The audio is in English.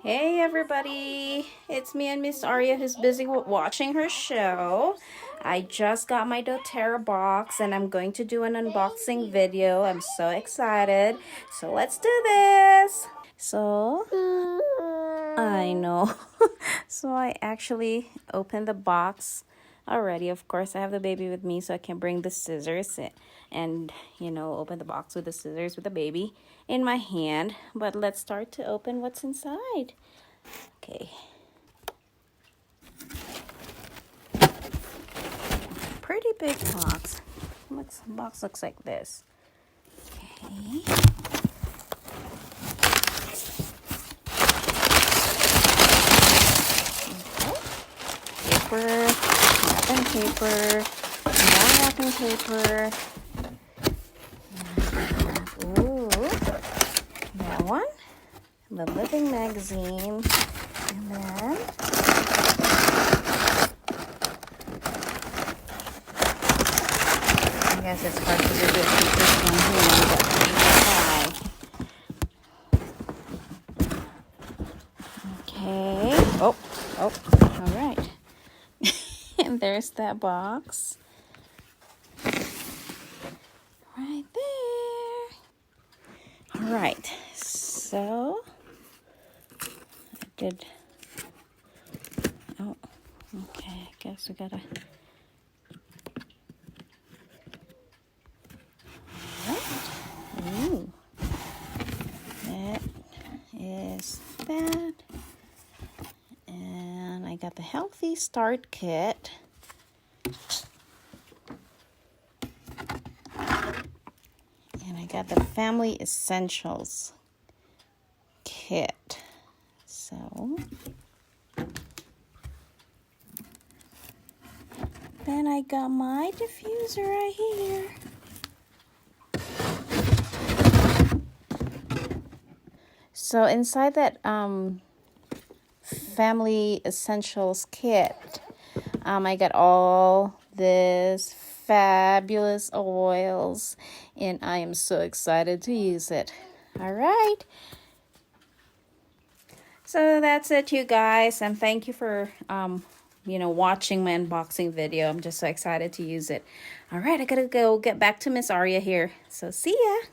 Hey everybody, it's me and Miss Arya who's busy watching her show. I just got my Doterra box and I'm going to do an unboxing video. I'm so excited. So let's do this. So, I know. So I actually opened the box already. Of course, I have the baby with me so I can bring the scissors and, open the box with the scissors with the baby in my hand. But let's start to open what's inside. Okay. Pretty big box. The box looks like this. Okay. Paper, wrapping paper, more wrapping paper. Ooh, that one. The Living magazine. And then I guess it's hard to do this with this one here, but we'll try. Okay. Oh, all right. And there's that box. Right there. All right. So I did. Oh, okay. I guess we gotta. Ooh, that is that. And I got the Healthy Start Kit. And I got the Family Essentials Kit. So, then I got my diffuser right here. So inside that Family Essentials Kit, I got all this fabulous oils, and I am so excited to use it. All right. So that's it, you guys, and thank you for watching my unboxing video. I'm just so excited to use it. All right, I gotta go get back to Miss Arya here. So see ya.